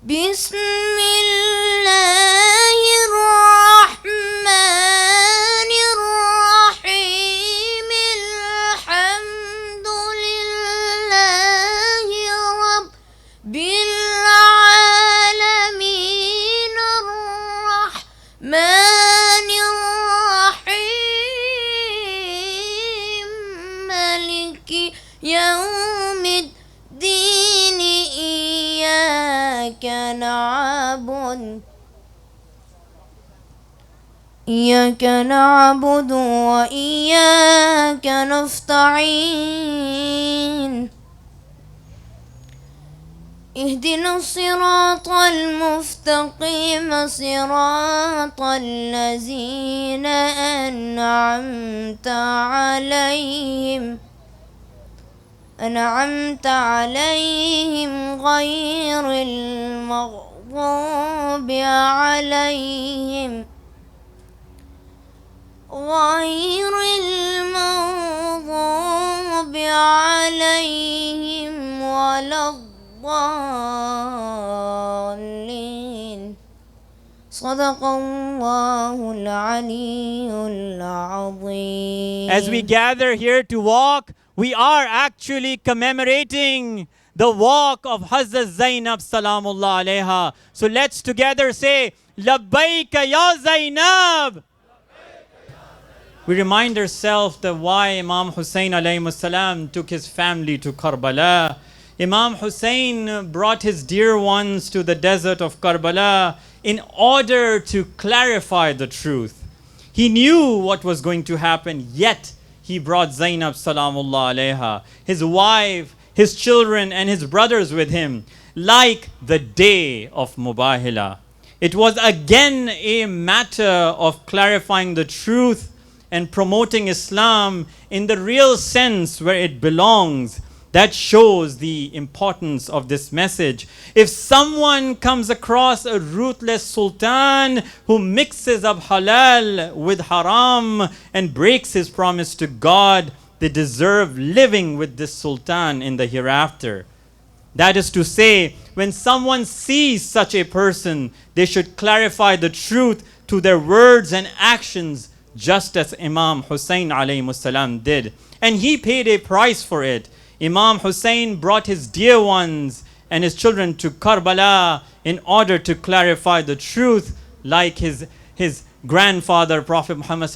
بسم الله الرحمن الرحيم الحمد لله رب العالمين الرحمن الرحيم مالك يوم الدين إياك نعبد وإياك نستعين اهدنا الصراط المستقيم صراط الذين أنعمت عليهم غير المغضوب عليهم ولا الضالين صدق الله العلي العظيم. As we gather here to walk, we are actually commemorating the walk of Hazrat Zainab Salamullah Alaiha. So let's together say, Labbaika Ya Zainab. We remind ourselves that why Imam Hussain alayhi salam took his family to Karbala. Imam Hussain brought his dear ones to the desert of Karbala in order to clarify the truth. He knew what was going to happen, yet he brought Zainab Salamullah Alaiha, his wife, his children and his brothers with him, like the day of Mubahila. It was again a matter of clarifying the truth and promoting Islam in the real sense where it belongs. That shows the importance of this message. If someone comes across a ruthless sultan who mixes up halal with haram and breaks his promise to God, they deserve living with this sultan in the hereafter. That is to say, when someone sees such a person, they should clarify the truth to their words and actions, just as Imam Hussain alayhi salam did. And he paid a price for it. Imam Hussain brought his dear ones and his children to Karbala in order to clarify the truth, like his grandfather Prophet Mohammad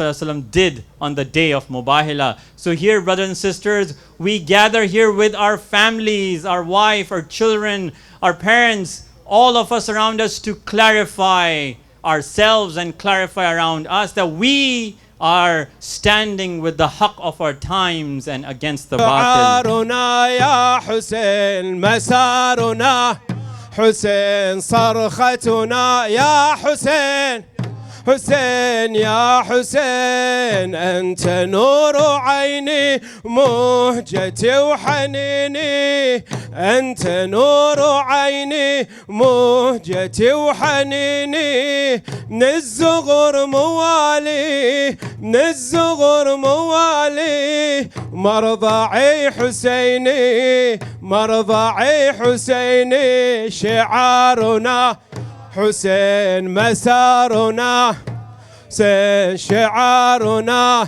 did on the day of Mubahila. So here, brothers and sisters, we gather here with our families, our wife, our children, our parents, all of us around us, to clarify ourselves and clarify around us that we are standing with the haqq of our times and against the batil. يا حسين مسارنا حسين صرختنا يا حسين حسين يا حسين أنت نور عيني مهجتي وحنيني أنت نور عيني مهجتي وحنيني من الصغر موالي من الصغر موالي مرضعي حسيني مرضعي حسيني شعارنا حسين مسارنا حسين شعارنا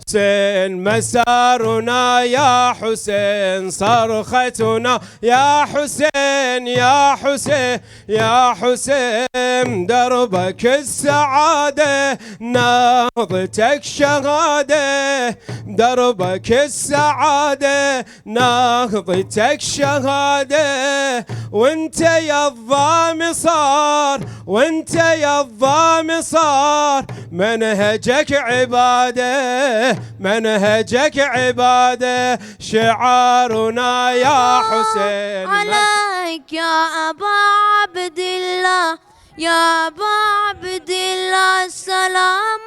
حسين مسارنا يا حسين صرختنا يا حسين يا حسين يا حسين دربك السعادة نهضتك شهادة دربك السعادة نهضتك شهادة وانت يا الضام صار وانت يا الضام صار منهجك عبادة منهجك عبادة شعارنا يا حسين عليك يا أبا عبد الله يا أبا عبد الله السلام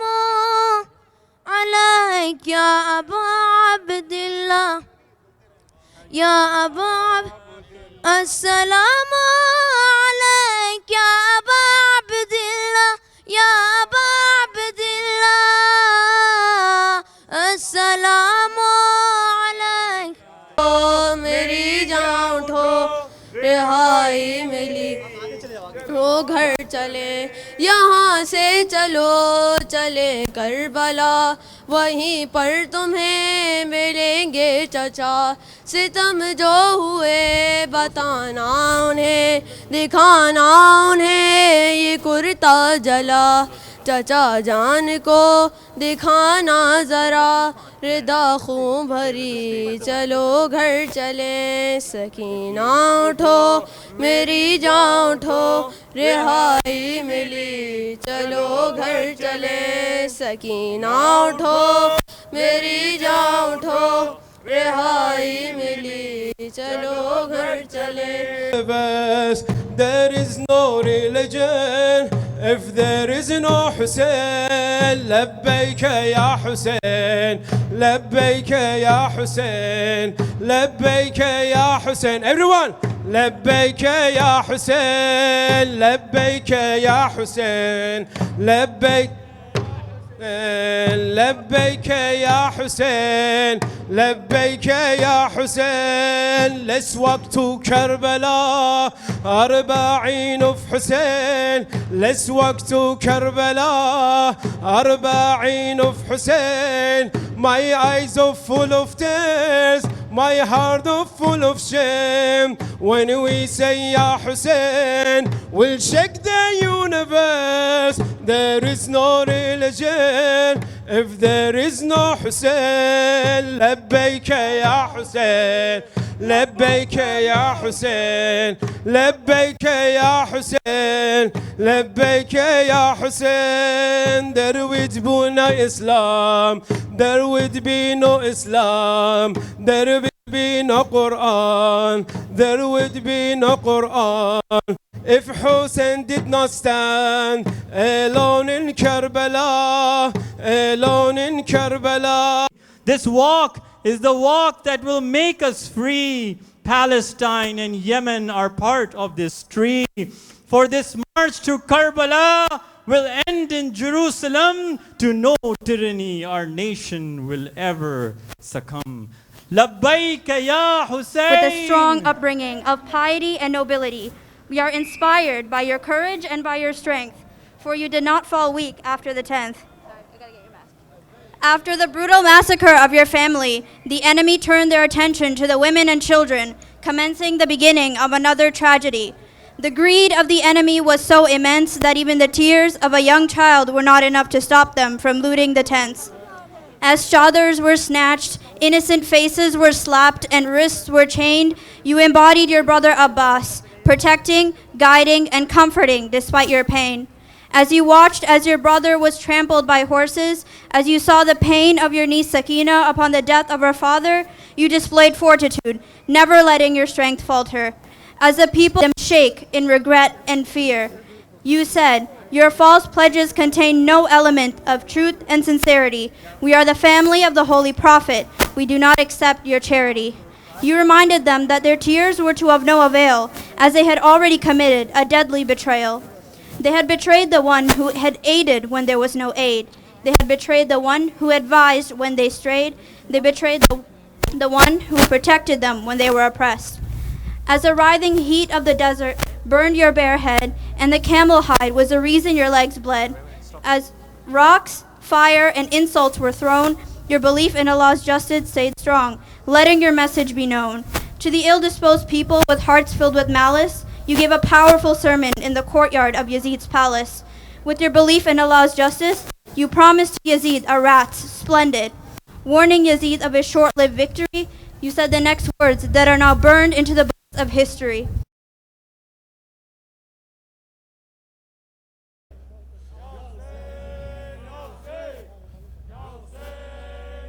عليك يا أبا عبد الله يا أبا عبد السلام عليك يا أبا عبد الله يا أبا عبد الله السلام عليك मेरी जान उठो रिहाई मिली वो घर चले, यहाँ से चलो चले करबला, वहीं पर तुम्हें मिलेंगे चचा। सितम जो हुए बताना उन्हें, दिखाना उन्हें ये कुर्ता जला। चचा जान को दिखाना ज़रा, रिदा खूं भरी चलो घर चले। सकीना उठो मेरी जान उठो, रिहाई मिली चलो घर चले। सकीना उठो मेरी जान उठो, रिहाई मिली चलो घर चले। There is no religion if there is no Hussein. لبيك يا حسين لبيك يا حسين لبيك يا حسين. Everyone لبيك يا حسين لبيك يا حسين لبيك لبيك يا حسين لبيك يا حسين. لس وقت كربلاء 40 في حسين. لس وقت كربلاء 40 في حسين. My eyes are full of tears, my heart is full of shame. When we say Ya Hussein, we'll shake the universe. There is no religion if there is no Hussein. لبيك يا حسين لبيك يا حسين لبيك يا حسين لبيك يا حسين. There would be no Islam, there would be no Islam, there would be no Quran, there would be no Quran if Hussein did not stand alone in Karbala, alone in Karbala. This walk is the walk that will make us free. Palestine and Yemen are part of this tree. For this march to Karbala will end in Jerusalem. To no tyranny our nation will ever succumb. Labbaika ya Hussein. With a strong upbringing of piety and nobility, we are inspired by your courage and by your strength, for you did not fall weak after the 10th. After the brutal massacre of your family, the enemy turned their attention to the women and children, commencing the beginning of another tragedy. The greed of the enemy was so immense that even the tears of a young child were not enough to stop them from looting the tents. As chadars were snatched, innocent faces were slapped, and wrists were chained, you embodied your brother Abbas, protecting, guiding, and comforting despite your pain. As you watched as your brother was trampled by horses, as you saw the pain of your niece Sakina upon the death of her father, you displayed fortitude, never letting your strength falter. As the people shake in regret and fear, you said, your false pledges contain no element of truth and sincerity. We are the family of the Holy Prophet. We do not accept your charity. You reminded them that their tears were to of no avail, as they had already committed a deadly betrayal. They had betrayed the one who had aided when there was no aid. They had betrayed the one who advised when they strayed. They betrayed the one who protected them when they were oppressed. As the writhing heat of the desert burned your bare head, and the camel hide was the reason your legs bled. As rocks, fire, and insults were thrown, your belief in Allah's justice stayed strong, letting your message be known. To the ill-disposed people with hearts filled with malice, you gave a powerful sermon in the courtyard of Yazeed's palace. With your belief in Allah's justice, you promised Yazeed a wrath splendid. Warning Yazeed of his short-lived victory, you said the next words that are now burned into the books of history.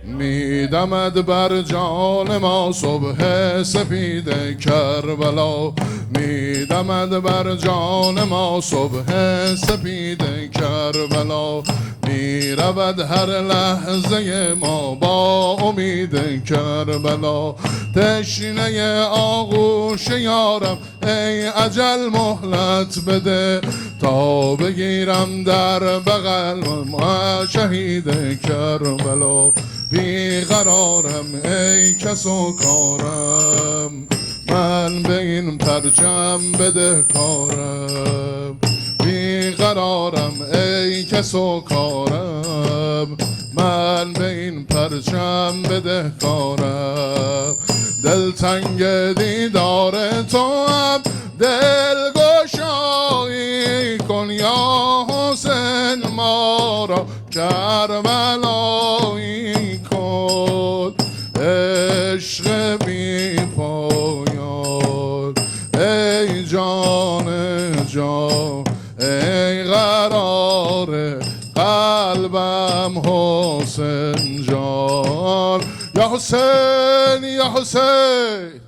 میدمد بر جان ما صبح سپید کربلا میدمد بر جان ما صبح سپید کربلا میرود هر لحظه ما با امید کربلا تشنه آغوش یارم ای اجل مهلت بده تا بگیرم در بغل ما شهید کربلا بیقرارم ای کس و کارم من به این پرچم بدهکارم بیقرارم ای کس و کارم من به این پرچم بدهکارم دلتنگ دیدار تو هم دلگشایی کن یا حسین ما را کربلایی کن عشق بی پایان ای جان جان ای قرار قلبم حسین جان یا حسین یا حسین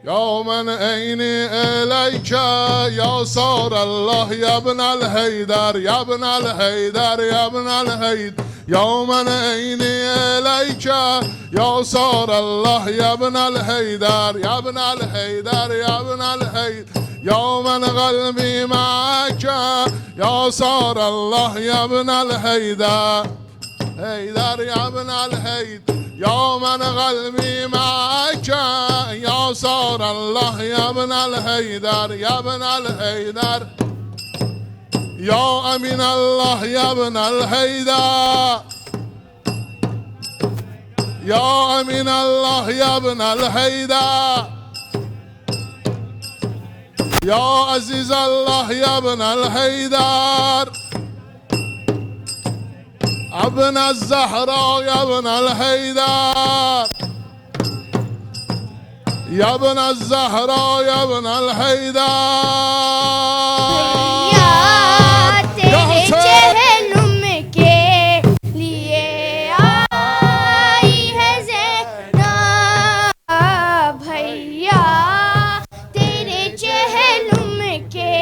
يا من عيني إليك يا صار الله يا ابن الهيدر يا ابن الهيدر يا ابن الهيدر يا من عيني إليك يا صار الله يا ابن الهيدر يا ابن الهيدر يا ابن الهيدر يا من قلبي معك يا صار الله يا ابن الهيدر هيدر يا ابن الهيدر يا من قلبي معك يا صار الله يا ابن الهيدر يا ابن الهيدر يا أمين الله يا ابن الهيدر يا أمين الله يا ابن الهيدر يا عزيز الله يا ابن الهيدر ابن الزهراء يا ابن الهيدر يا ابن الزهراء يا ابن الهيدر तेरे चेहलुम के लिए आई है ज़ैनब भैया तेरे चेहलुम के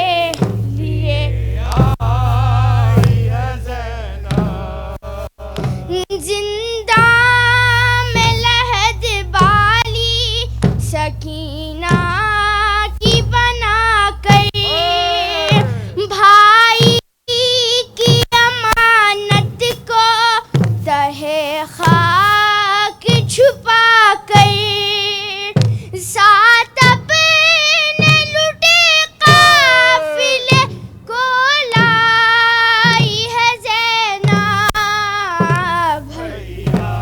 लिए आई है ज़ैनब जिंदा में लहद बाली सकीना की बना कर भाई की अमानत को तहे खाक छुपा कर साथ अपने लुटे काफिले को लाई है ज़ैनब भैया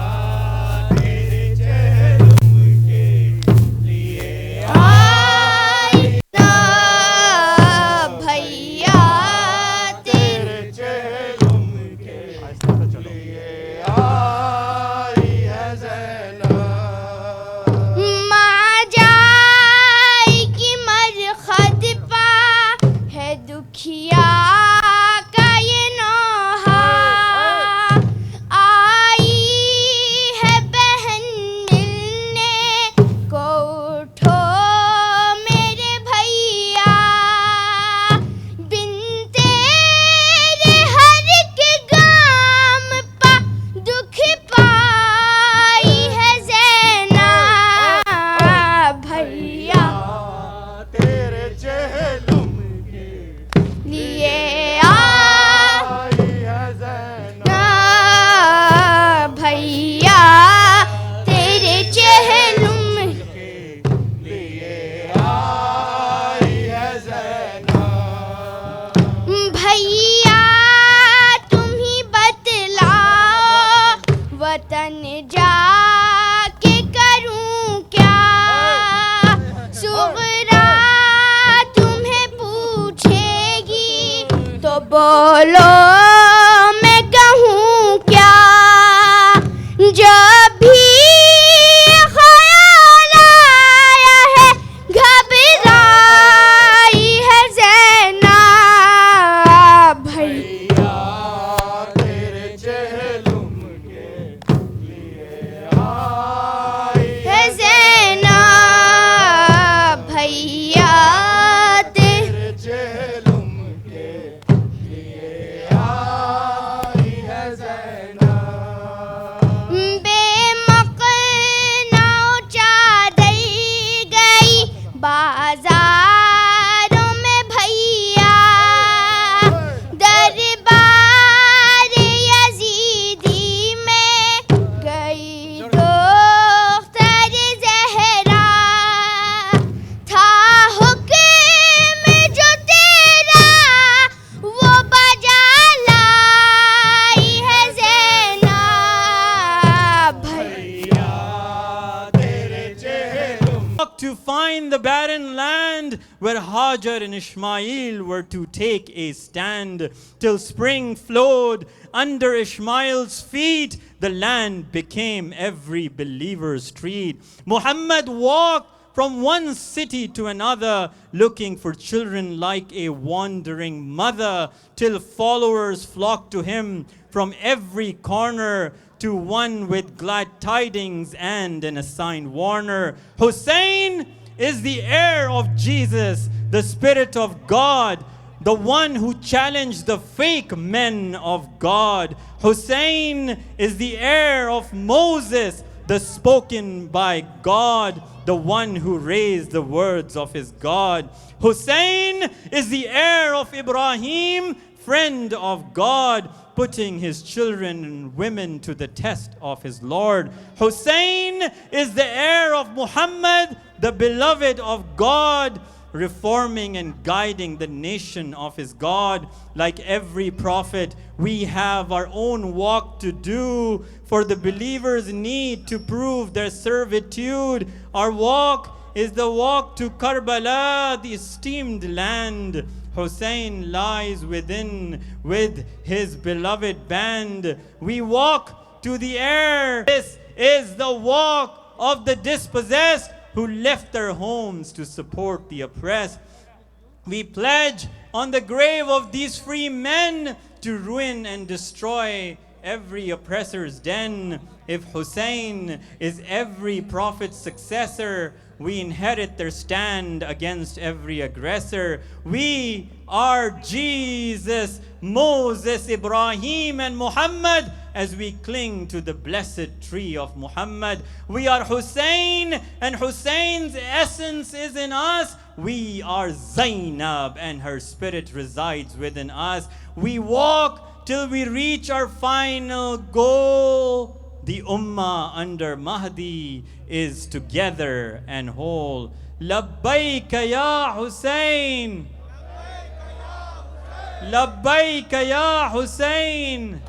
तेरे चेहलुम के लिए आई ना भैया तेरे चेहलुम के लिए आई है ज़ैनब माँ जाई की मरखद पा है दुखिया का ये नोहा आई है बहन मिलने को उठो मेरे भैया बिन तेरे हर के गाम पा दुख पाई है ज़ैनब भैया तेरे चेहलुम के लिए आई है ज़ैनब भैया तेरे चेहलुम के लिए आई है ज़ैनब भैया तुम ही बतलाओ वतन जाके करूं क्या सुगरा तुम्हें पूछेगी तो बोलो मैं कहूँ क्या जब भी ख्याल आया है घबराई है ज़ैनब भैया तेरे चेहलुम के लिए आई है ज़ैनब भैया तेरे चेहलुम के लिए आई the barren land where Hajar and Ishmael were to take a stand. Till spring flowed under Ishmael's feet, the land became every believer's street. Muhammad walked from one city to another, looking for children like a wandering mother, till followers flocked to him from every corner, to one with glad tidings and an assigned warner. Hussein is the heir of Jesus, the Spirit of God, the one who challenged the fake men of God. Hussein is the heir of Moses, the spoken by God, the one who raised the words of his God. Hussein is the heir of Ibrahim, friend of God, putting his children and women to the test of his Lord. Hussein is the heir of Muhammad, the beloved of God, reforming and guiding the nation of his God. Like every prophet, we have our own walk to do, for the believers need to prove their servitude. Our walk is the walk to Karbala, the esteemed land. Hussein lies within with his beloved band. We walk to the air. This is the walk of the dispossessed who left their homes to support the oppressed. We pledge on the grave of these free men to ruin and destroy every oppressor's den. If Hussein is every prophet's successor, we inherit their stand against every aggressor. We are Jesus, Moses, Ibrahim, and Muhammad as we cling to the blessed tree of Muhammad. We are Hussein, and Hussein's essence is in us. We are Zainab, and her spirit resides within us. We walk till we reach our final goal. The Ummah under Mahdi is together and whole. Labbaika ya Hussein. Labbaika ya Hussein.